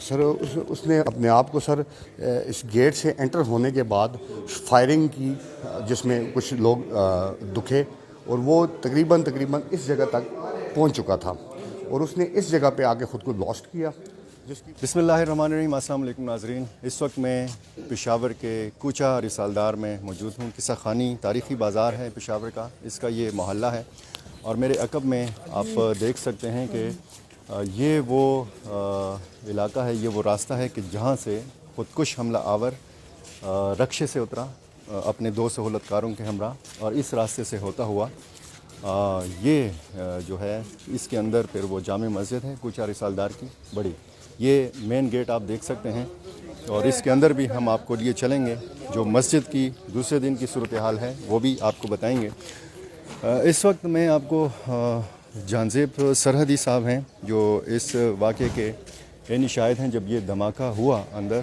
سر اس نے اپنے آپ کو سر اس گیٹ سے انٹر ہونے کے بعد فائرنگ کی، جس میں کچھ لوگ دکھے، اور وہ تقریباً اس جگہ تک پہنچ چکا تھا، اور اس نے اس جگہ پہ آ کے خود کو لاسٹ کیا. بسم اللہ الرحمن الرحیم. السلام علیکم ناظرین. اس وقت میں پشاور کے کوچہ رسالدار میں موجود ہوں. قصہ خانی تاریخی بازار ہے پشاور کا، اس کا یہ محلہ ہے، اور میرے عقب میں آپ دیکھ سکتے ہیں کہ یہ وہ علاقہ ہے، یہ وہ راستہ ہے کہ جہاں سے خودکش حملہ آور رکشے سے اترا اپنے دو سہولت کاروں کے ہمراہ، اور اس راستے سے ہوتا ہوا یہ جو ہے اس کے اندر پھر وہ جامع مسجد ہے کوچہ رسالدار کی بڑی. یہ مین گیٹ آپ دیکھ سکتے ہیں، اور اس کے اندر بھی ہم آپ کو لیے چلیں گے. جو مسجد کی دوسرے دن کی صورتحال ہے وہ بھی آپ کو بتائیں گے. اس وقت میں آپ کو جہانزیب سرحدی صاحب ہیں جو اس واقعے کے عینی شاہد ہیں. جب یہ دھماکہ ہوا اندر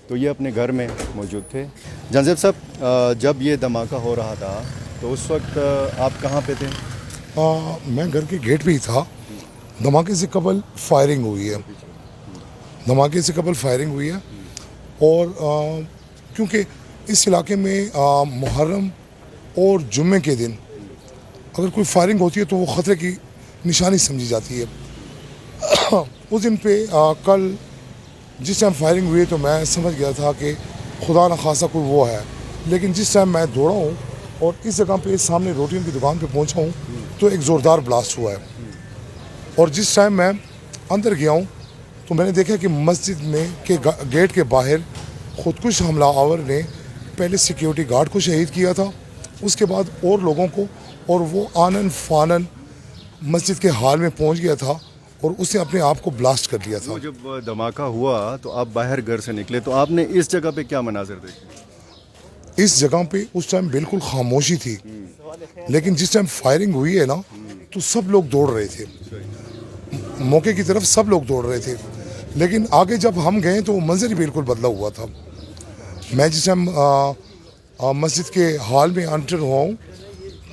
تو یہ اپنے گھر میں موجود تھے. جہانزیب صاحب، جب یہ دھماکہ ہو رہا تھا تو اس وقت آپ کہاں پہ تھے؟ میں گھر کے گیٹ پہ ہی تھا. دھماکے سے قبل فائرنگ ہوئی ہے، اور کیونکہ اس علاقے میں محرم اور جمعے کے دن اگر کوئی فائرنگ ہوتی ہے تو وہ خطرے کی نشانی سمجھی جاتی ہے. اس دن پہ کل جس ٹائم فائرنگ ہوئی تو میں سمجھ گیا تھا کہ خدا نخواستہ کوئی وہ ہے، لیکن جس ٹائم میں دوڑا ہوں اور اس جگہ پہ سامنے روٹیوں کی دکان پہ پہنچا ہوں تو ایک زوردار بلاسٹ ہوا ہے. اور جس ٹائم میں اندر گیا ہوں تو میں نے دیکھا کہ مسجد میں کے گیٹ کے باہر خودکش حملہ آور نے پہلے سیکیورٹی گارڈ کو شہید کیا تھا، اس کے بعد اور لوگوں کو، اور وہ آنن فانن مسجد کے حال میں پہنچ گیا تھا اور اس نے اپنے آپ کو بلاسٹ کر دیا تھا. جب دھماکہ ہوا تو آپ باہر گھر سے نکلے تو آپ نے اس جگہ پہ کیا مناظر دیکھے؟ اس جگہ پہ اس ٹائم بالکل خاموشی تھی، لیکن جس ٹائم فائرنگ ہوئی ہے نا تو سب لوگ دوڑ رہے تھے، موقع کی طرف سب لوگ دوڑ رہے تھے. لیکن آگے جب ہم گئے تو وہ منظر ہی بالکل بدلا ہوا تھا. میں جس ٹائم مسجد کے حال میں انٹر ہوا ہوں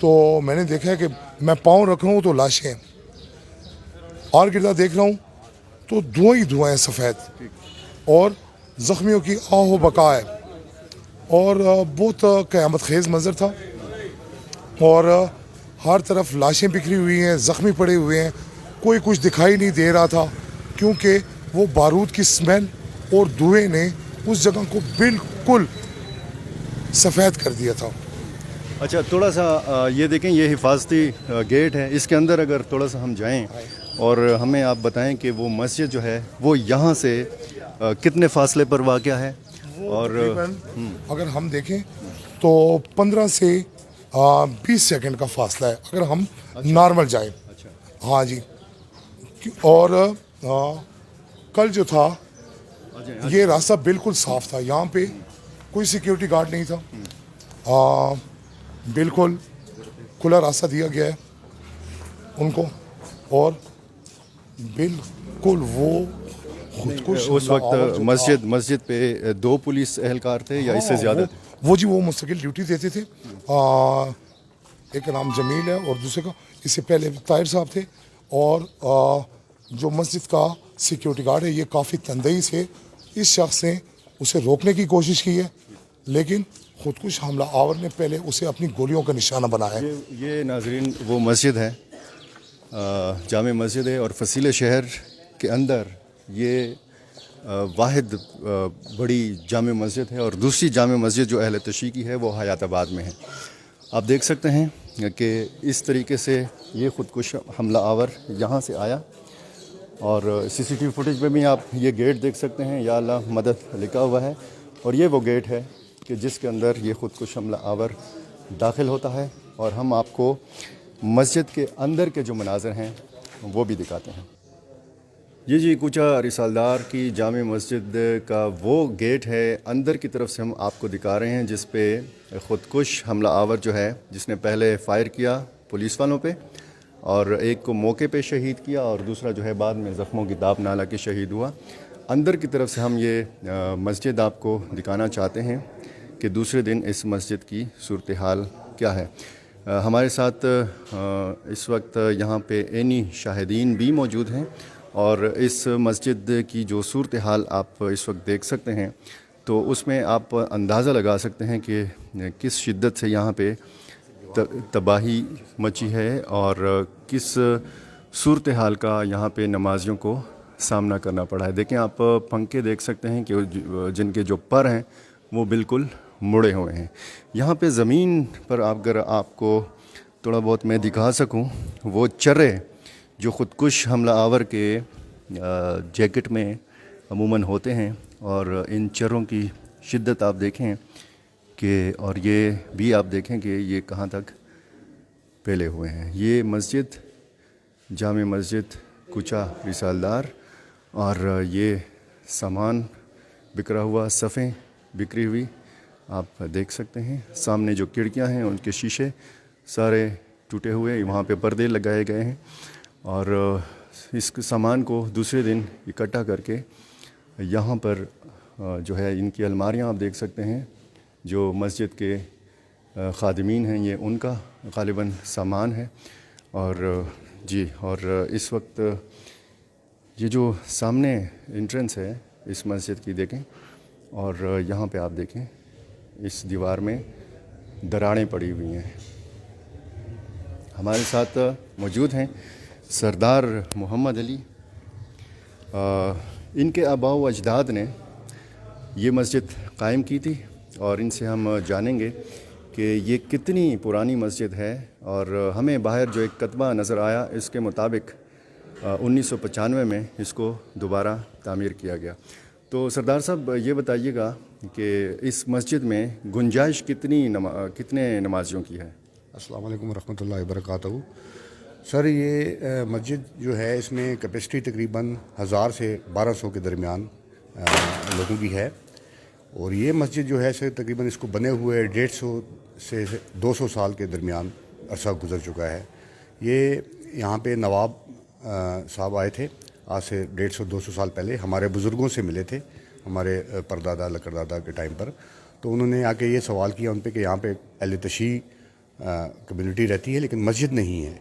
تو میں نے دیکھا کہ میں پاؤں رکھ رہا ہوں تو لاشیں، اور گردہ دیکھ رہا ہوں تو دھواں ہی دھواں ہے سفید، اور زخمیوں کی آہ و بقا ہے، اور بہت قیامت خیز منظر تھا. اور ہر طرف لاشیں بکھری ہوئی ہیں، زخمی پڑے ہوئے ہیں، کوئی کچھ دکھائی نہیں دے رہا تھا کیونکہ وہ بارود کی سمیل اور دھوئیں نے اس جگہ کو بالکل سفید کر دیا تھا. اچھا، تھوڑا سا یہ دیکھیں، یہ حفاظتی گیٹ ہے، اس کے اندر اگر تھوڑا سا ہم جائیں اور ہمیں آپ بتائیں کہ وہ مسجد جو ہے وہ یہاں سے کتنے فاصلے پر واقع ہے. اور اگر ہم دیکھیں تو 15 سے 20 سیکنڈ کا فاصلہ ہے اگر ہم نارمل جائیں. ہاں جی. اور کل جو تھا یہ راستہ بالکل صاف تھا، یہاں پہ کوئی سیکیورٹی گارڈ نہیں تھا، بالکل کھلا راستہ دیا گیا ہے ان کو، اور بالکل وہ خودکش اس وقت مسجد پہ 2 پولیس اہلکار تھے یا اس سے زیادہ؟ وہ جی وہ مستقل ڈیوٹی دیتے تھے. ایک کا نام جمیل ہے اور دوسرے کا، اس سے پہلے طاہر صاحب تھے. اور جو مسجد کا سیکیورٹی گارڈ ہے یہ کافی تندئی سے اس شخص نے اسے روکنے کی کوشش کی ہے، لیکن خودکش حملہ آور نے پہلے اسے اپنی گولیوں کا نشانہ بنایا ہے. یہ ناظرین وہ مسجد ہے، جامع مسجد ہے، اور فصیل شہر کے اندر یہ واحد بڑی جامع مسجد ہے. اور دوسری جامع مسجد جو اہل تشیع کی ہے وہ حیات آباد میں ہے. آپ دیکھ سکتے ہیں کہ اس طریقے سے یہ خودکش حملہ آور یہاں سے آیا، اور سی سی ٹی وی فوٹیج میں بھی آپ یہ گیٹ دیکھ سکتے ہیں، یا اللہ مدد لکھا ہوا ہے. اور یہ وہ گیٹ ہے کہ جس کے اندر یہ خودکش حملہ آور داخل ہوتا ہے. اور ہم آپ کو مسجد کے اندر کے جو مناظر ہیں وہ بھی دکھاتے ہیں. جی کوچہ رسالدار کی جامع مسجد کا وہ گیٹ ہے، اندر کی طرف سے ہم آپ کو دکھا رہے ہیں، جس پہ خودکش حملہ آور جو ہے جس نے پہلے فائر کیا پولیس والوں پہ، اور ایک کو موقع پہ شہید کیا، اور دوسرا جو ہے بعد میں زخموں کی داغ نالہ کے شہید ہوا. اندر کی طرف سے ہم یہ مسجد آپ کو دکھانا چاہتے ہیں کہ دوسرے دن اس مسجد کی صورتحال کیا ہے. ہمارے ساتھ اس وقت یہاں پہ عینی شاہدین بھی موجود ہیں، اور اس مسجد کی جو صورتحال آپ اس وقت دیکھ سکتے ہیں تو اس میں آپ اندازہ لگا سکتے ہیں کہ کس شدت سے یہاں پہ تباہی مچی ہے اور کس صورتحال کا یہاں پہ نمازیوں کو سامنا کرنا پڑا ہے. دیکھیں آپ پنکھے دیکھ سکتے ہیں کہ جن کے جو پر ہیں وہ بالکل مڑے ہوئے ہیں. یہاں پہ زمین پر اگر آپ کو تھوڑا بہت میں دکھا سکوں وہ چرے جو خودکش حملہ آور کے جیکٹ میں عموماً ہوتے ہیں اور ان چروں کی شدت آپ دیکھیں کہ اور یہ بھی آپ دیکھیں کہ یہ کہاں تک پھیلے ہوئے ہیں. یہ مسجد جامع مسجد کوچہ رسالدار اور یہ سامان بکھرا ہوا صفیں بکھری ہوئی آپ دیکھ سکتے ہیں. سامنے جو کھڑکیاں ہیں ان کے شیشے سارے ٹوٹے ہوئے, وہاں پہ پردے لگائے گئے ہیں اور اس سامان کو دوسرے دن اکٹھا کر کے یہاں پر جو ہے ان کی الماریاں آپ دیکھ سکتے ہیں جو مسجد کے خادمین ہیں یہ ان کا غالباً سامان ہے. اور جی اور اس وقت یہ جو سامنے انٹرنس ہے اس مسجد کی دیکھیں اور یہاں پہ آپ دیکھیں اس دیوار میں دراڑیں پڑی ہوئی ہیں. ہمارے ساتھ موجود ہیں سردار محمد علی. ان کے آباء و اجداد نے یہ مسجد قائم کی تھی اور ان سے ہم جانیں گے کہ یہ کتنی پرانی مسجد ہے. اور ہمیں باہر جو ایک کتبہ نظر آیا اس کے مطابق 1995 میں اس کو دوبارہ تعمیر کیا گیا. تو سردار صاحب یہ بتائیے گا کہ اس مسجد میں گنجائش کتنے نمازیوں کی ہے؟ السلام علیکم ورحمۃ اللہ وبرکاتہ. سر یہ مسجد جو ہے اس میں کیپیسٹی تقریباً 1000 سے 1200 کے درمیان لوگوں کی ہے. اور یہ مسجد جو ہے سر تقریباً اس کو بنے ہوئے 150 سے 200 سال کے درمیان عرصہ گزر چکا ہے. یہ یہاں پہ نواب صاحب آئے تھے آج سے 150-200 سال پہلے, ہمارے بزرگوں سے ملے تھے ہمارے پردادا لکردادا کے ٹائم پر. تو انہوں نے آ کے یہ سوال کیا ان پہ کہ یہاں پہ اہل تشیع کمیونٹی رہتی ہے لیکن مسجد نہیں ہے.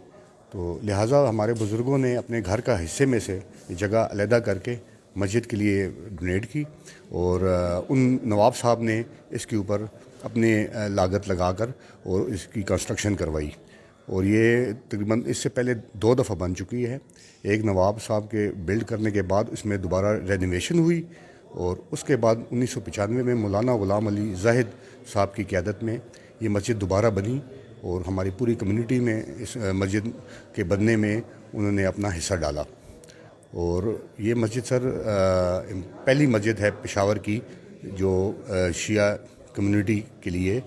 تو لہٰذا ہمارے بزرگوں نے اپنے گھر کا حصے میں سے جگہ علیحدہ کر کے مسجد کے لیے ڈونیٹ کی اور ان نواب صاحب نے اس کے اوپر اپنے لاگت لگا کر اور اس کی کنسٹرکشن کروائی. اور یہ تقریباً اس سے پہلے 2 دفعہ بن چکی ہے. ایک نواب صاحب کے بلڈ کرنے کے بعد اس میں دوبارہ رینویشن ہوئی اور اس کے بعد 1995 میں مولانا غلام علی زاہد صاحب کی قیادت میں یہ مسجد دوبارہ بنی اور ہماری پوری کمیونٹی میں اس مسجد کے بننے میں انہوں نے اپنا حصہ ڈالا. اور یہ مسجد سر پہلی مسجد ہے پشاور کی جو شیعہ کمیونٹی کے لیے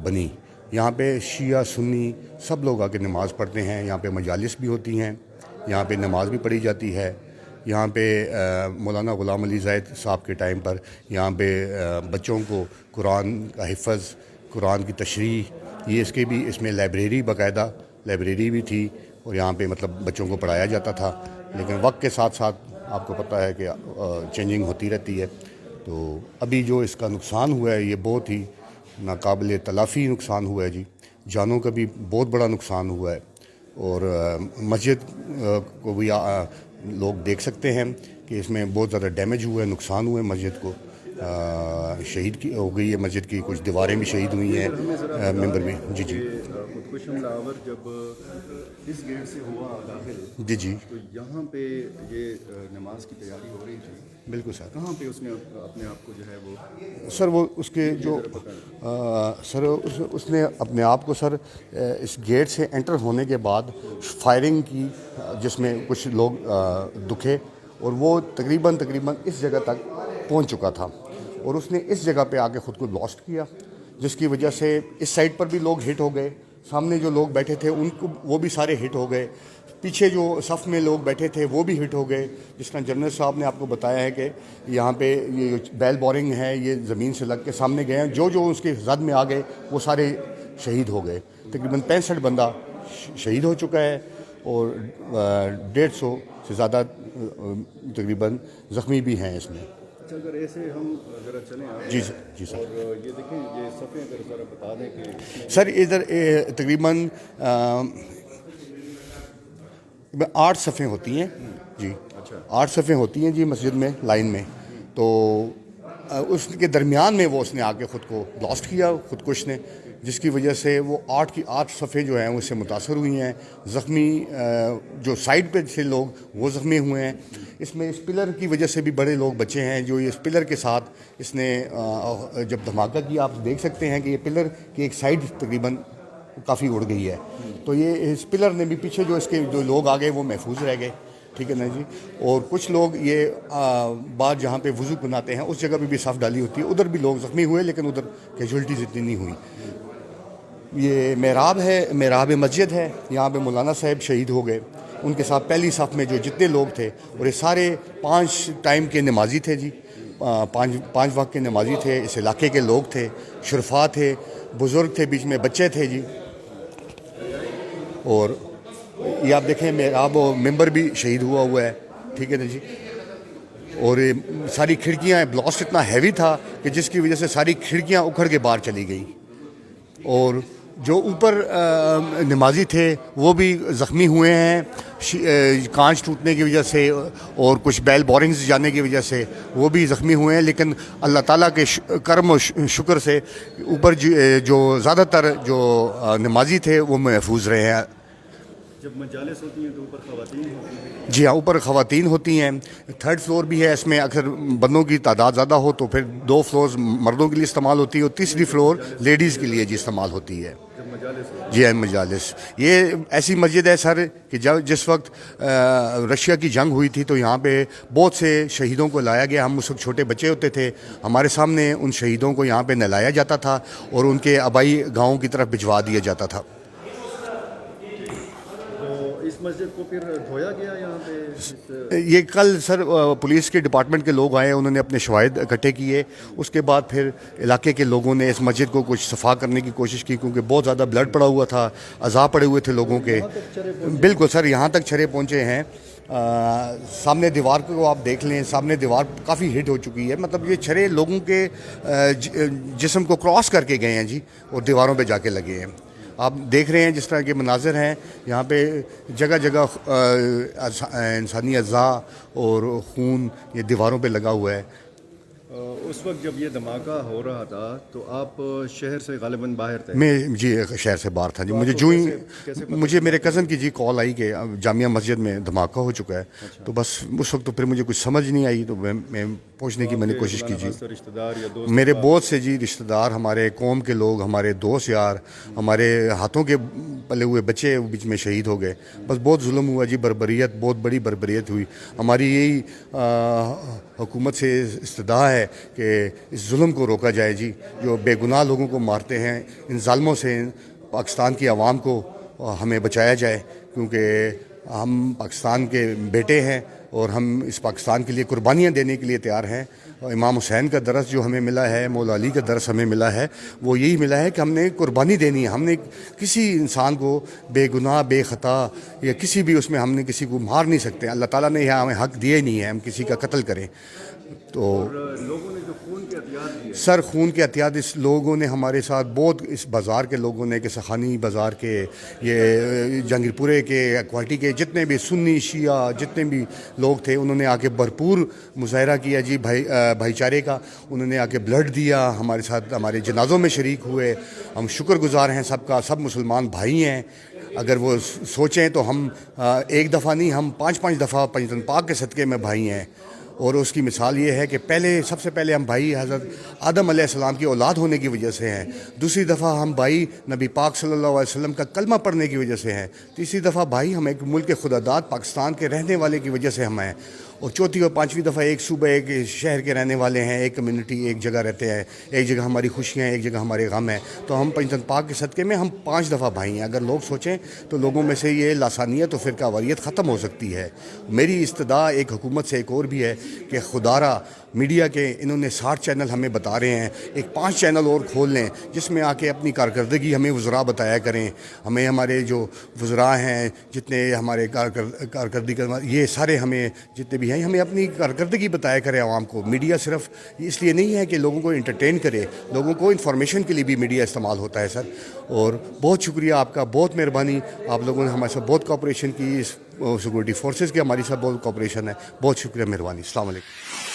بنی. یہاں پہ شیعہ سنی سب لوگ آ کے نماز پڑھتے ہیں. یہاں پہ مجالس بھی ہوتی ہیں, یہاں پہ نماز بھی پڑھی جاتی ہے. یہاں پہ مولانا غلام علی زاہد صاحب کے ٹائم پر یہاں پہ بچوں کو قرآن کا حفظ, قرآن کی تشریح, یہ اس میں لائبریری باقاعدہ لائبریری بھی تھی اور یہاں پہ مطلب بچوں کو پڑھایا جاتا تھا. لیکن وقت کے ساتھ ساتھ آپ کو پتہ ہے کہ چینجنگ ہوتی رہتی ہے. تو ابھی جو اس کا نقصان ہوا ہے یہ بہت ہی ناقابل تلافی نقصان ہوا ہے جی. جانوں کا بھی بہت بڑا نقصان ہوا ہے. اور مسجد کو بھی لوگ دیکھ سکتے ہیں کہ اس میں بہت زیادہ ڈیمیج ہوا ہے, نقصان ہوا ہے مسجد کو. شہید کی ہو گئی ہے مسجد کی, کچھ دیواریں بھی شہید ہوئی ہیں, ممبر بھی. جی جی خودکش حملہ آور جب اس گیٹ سے ہوا داخل جی جی تو یہاں پہ یہ نماز کی تیاری ہو رہی تھی. بالکل سر. کہاں پہ اس نے اپنے آپ کو جو ہے وہ سر وہ اس کے جو سر اس نے اپنے آپ کو سر اس گیٹ سے انٹر ہونے کے بعد فائرنگ کی جس میں کچھ لوگ دکھے اور وہ تقریباً اس جگہ تک پہنچ چکا تھا اور اس نے اس جگہ پہ آ کے خود کو لاسٹ کیا جس کی وجہ سے اس سائڈ پر بھی لوگ ہٹ ہو گئے. سامنے جو لوگ بیٹھے تھے ان کو وہ بھی سارے ہٹ ہو گئے. پیچھے جو صف میں لوگ بیٹھے تھے وہ بھی ہٹ ہو گئے. جس طرح جنرل صاحب نے آپ کو بتایا ہے کہ یہاں پہ یہ بیل بورنگ ہے یہ زمین سے لگ کے سامنے گئے ہیں, جو اس کے زد میں آ گئے وہ سارے شہید ہو گئے. تقریباً 65 بندہ شہید ہو چکا ہے اور 150 سے زیادہ تقریباً زخمی بھی ہیں اس میں. اگر ایسے ہم ذرا چلیں جی سر. جی سر. اور یہ دیکھیں یہ صفحے اگر ذرا بتا دیں کہ سر ادھر تقریباً 8 صفیں ہوتی ہیں جی, 8 صفیں ہوتی ہیں جی مسجد میں لائن میں. تو اس کے درمیان میں اس نے آ کے خود کو بلاسٹ کیا, خودکش نے, جس کی وجہ سے وہ 8 کی 8 صفیں جو ہیں اس سے متاثر ہوئی ہیں. زخمی جو سائڈ پہ تھے لوگ وہ زخمی ہوئے ہیں. اس میں اس پلر کی وجہ سے بھی بڑے لوگ بچے ہیں جو اس پلر کے ساتھ اس نے جب دھماکہ کیا, آپ دیکھ سکتے ہیں کہ یہ پلر کی ایک سائڈ تقریباً کافی اڑ گئی ہے. تو یہ اس پلر نے بھی پیچھے جو اس کے جو لوگ آ گئے وہ محفوظ رہ گئے, ٹھیک ہے نا جی. اور کچھ لوگ یہ بعد جہاں پہ وضو بناتے ہیں اس جگہ پہ بھی صف ڈالی ہوتی ہے, ادھر بھی لوگ زخمی ہوئے لیکن ادھر کیجولٹیز اتنی نہیں ہوئی. یہ محراب ہے, محراب مسجد ہے, یہاں پہ مولانا صاحب شہید ہو گئے. ان کے ساتھ پہلی صف میں جو جتنے لوگ تھے, اور یہ سارے 5 ٹائم کے نمازی تھے جی, 5 وقت کے نمازی تھے, اس علاقے کے لوگ تھے, شرفا تھے, بزرگ تھے, بیچ میں بچے تھے جی. اور یہ آپ دیکھیں محراب و ممبر بھی شہید ہوا ہے, ٹھیک ہے نا جی. اور یہ ساری کھڑکیاں, بلاسٹ اتنا ہیوی تھا کہ جس کی وجہ سے ساری کھڑکیاں اکھڑ کے باہر چلی گئی. اور جو اوپر نمازی تھے وہ بھی زخمی ہوئے ہیں, کانچ ٹوٹنے کی وجہ سے اور کچھ بیل بورنگز جانے کی وجہ سے وہ بھی زخمی ہوئے ہیں. لیکن اللہ تعالیٰ کے کرم و شکر سے اوپر جو زیادہ تر جو نمازی تھے وہ محفوظ رہے ہیں. جب مجالس ہوتی ہیں تو اوپر خواتین ہوتی ہیں؟ جی ہاں, اوپر خواتین ہوتی ہیں. 3rd فلور بھی ہے, اس میں اکثر بندوں کی تعداد زیادہ ہو تو پھر 2 فلورز مردوں کے لیے استعمال ہوتی ہے اور تیسری فلور لیڈیز کے لیے جی استعمال ہوتی ہے. جی ہاں مجالس. یہ ایسی مسجد ہے سر کہ جس وقت رشیا کی جنگ ہوئی تھی تو یہاں پہ بہت سے شہیدوں کو لایا گیا. ہم اس وقت چھوٹے بچے ہوتے تھے, ہمارے سامنے ان شہیدوں کو یہاں پہ نہلایا جاتا تھا اور ان کے آبائی گاؤں کی طرف بھجوا دیا جاتا تھا. اس مسجد کو پھر دھویا گیا یہاں پہ؟ یہ کل سر پولیس کے ڈپارٹمنٹ کے لوگ آئے, انہوں نے اپنے شواہد اکٹھے کیے. اس کے بعد پھر علاقے کے لوگوں نے اس مسجد کو کچھ صفا کرنے کی کوشش کی کیونکہ بہت زیادہ بلڈ پڑا ہوا تھا, اعضاء پڑے ہوئے تھے لوگوں کے. بالکل سر, یہاں تک چھرے پہنچے ہیں. سامنے دیوار کو آپ دیکھ لیں, سامنے دیوار کافی ہٹ ہو چکی ہے. مطلب یہ چھرے لوگوں کے جسم کو کراس کر کے گئے ہیں جی, اور دیواروں پہ جا کے لگے ہیں. آپ دیکھ رہے ہیں جس طرح کے مناظر ہیں یہاں پہ, جگہ جگہ انسانی اعضاء اور خون یہ دیواروں پہ لگا ہوا ہے. اس وقت جب یہ دھماکہ ہو رہا تھا تو آپ شہر سے غالباً باہر تھے؟ میں جی شہر سے باہر تھا جی. مجھے جو ہی مجھے میرے کزن کی جی کال آئی کہ جامعہ مسجد میں دھماکہ ہو چکا ہے. تو بس اس وقت تو پھر مجھے کچھ سمجھ نہیں آئی, تو میں پوچھنے کی میں نے کوشش کی جی. رشتہ دار یا دوست میرے بہت سے جی رشتہ دار, ہمارے قوم کے لوگ, ہمارے دوست یار, ہمارے ہاتھوں کے پلے ہوئے بچے بیچ میں شہید ہو گئے. بس بہت ظلم ہوا جی, بربریت, بہت بڑی بربریت ہوئی. ہماری یہی حکومت سے استدعا ہے کہ اس ظلم کو روکا جائے جی. جو بے گناہ لوگوں کو مارتے ہیں, ان ظالموں سے پاکستان کی عوام کو ہمیں بچایا جائے, کیونکہ ہم پاکستان کے بیٹے ہیں اور ہم اس پاکستان کے لیے قربانیاں دینے کے لیے تیار ہیں. امام حسین کا درس جو ہمیں ملا ہے, مولا علی کا درس ہمیں ملا ہے, وہ یہی ملا ہے کہ ہم نے قربانی دینی ہے. ہم نے کسی انسان کو بے گناہ, بے خطا یا کسی بھی اس میں ہم نے کسی کو مار نہیں سکتے. اللہ تعالیٰ نے یہاں ہمیں حق دیے نہیں ہے ہم کسی کا قتل کریں. تو لوگوں نے جو خون کے عطیات دیے, سر خون کے عطیات اس لوگوں نے ہمارے ساتھ بہت, اس بازار کے لوگوں نے, کہ سخانی بازار کے, یہ جہانگیر پورے کے, کوالٹی کے جتنے بھی سنی شیعہ جتنے بھی لوگ تھے, انہوں نے آ کے بھرپور مظاہرہ کیا جی بھائی چارے کا. انہوں نے آ کے بلڈ دیا, ہمارے ساتھ ہمارے جنازوں میں شریک ہوئے. ہم شکر گزار ہیں سب کا, سب مسلمان بھائی ہیں. اگر وہ سوچیں تو ہم ایک دفعہ نہیں, ہم 5 دفعہ پنجتن پاک کے صدقے میں بھائی ہیں. اور اس کی مثال یہ ہے کہ سب سے پہلے ہم بھائی حضرت آدم علیہ السلام کی اولاد ہونے کی وجہ سے ہیں. دوسری دفعہ ہم بھائی نبی پاک صلی اللہ علیہ وسلم کا کلمہ پڑھنے کی وجہ سے ہیں. تیسری دفعہ بھائی ہم ایک ملک خدا داد پاکستان کے رہنے والے کی وجہ سے ہم ہیں. اور چوتھی اور پانچویں دفعہ ایک صوبہ, ایک شہر کے رہنے والے ہیں, ایک کمیونٹی, ایک جگہ رہتے ہیں, ایک جگہ ہماری خوشیاں ہیں, ایک جگہ ہمارے غم ہیں. تو ہم پنجتن پاک کے صدقے میں ہم 5 دفعہ بھائی ہیں. اگر لوگ سوچیں تو لوگوں میں سے یہ لاسانیت اور فرقہ واریت ختم ہو سکتی ہے. میری استدعا ایک حکومت سے ایک اور بھی ہے کہ خدا را میڈیا کے انہوں نے 60 چینل ہمیں بتا رہے ہیں، ایک 5 چینل اور کھول لیں جس میں آ کے اپنی کارکردگی ہمیں وزراء بتایا کریں، ہمیں ہمارے جو وزراء ہیں جتنے ہمارے کارکردگی یہ سارے ہمیں جتنے بھی ہیں ہمیں اپنی کارکردگی بتایا کریں عوام کو۔ میڈیا صرف اس لیے نہیں ہے کہ لوگوں کو انٹرٹین کرے، لوگوں کو انفارمیشن کے لیے بھی میڈیا استعمال ہوتا ہے سر۔ اور بہت شکریہ آپ کا، بہت مہربانی، آپ لوگوں نے ہمارے ساتھ بہت کوآپریشن کی، اس سیکورٹی فورسز کی ہماری ساتھ بہت کوآپریشن ہے، بہت شکریہ، مہربانی، السلام علیکم۔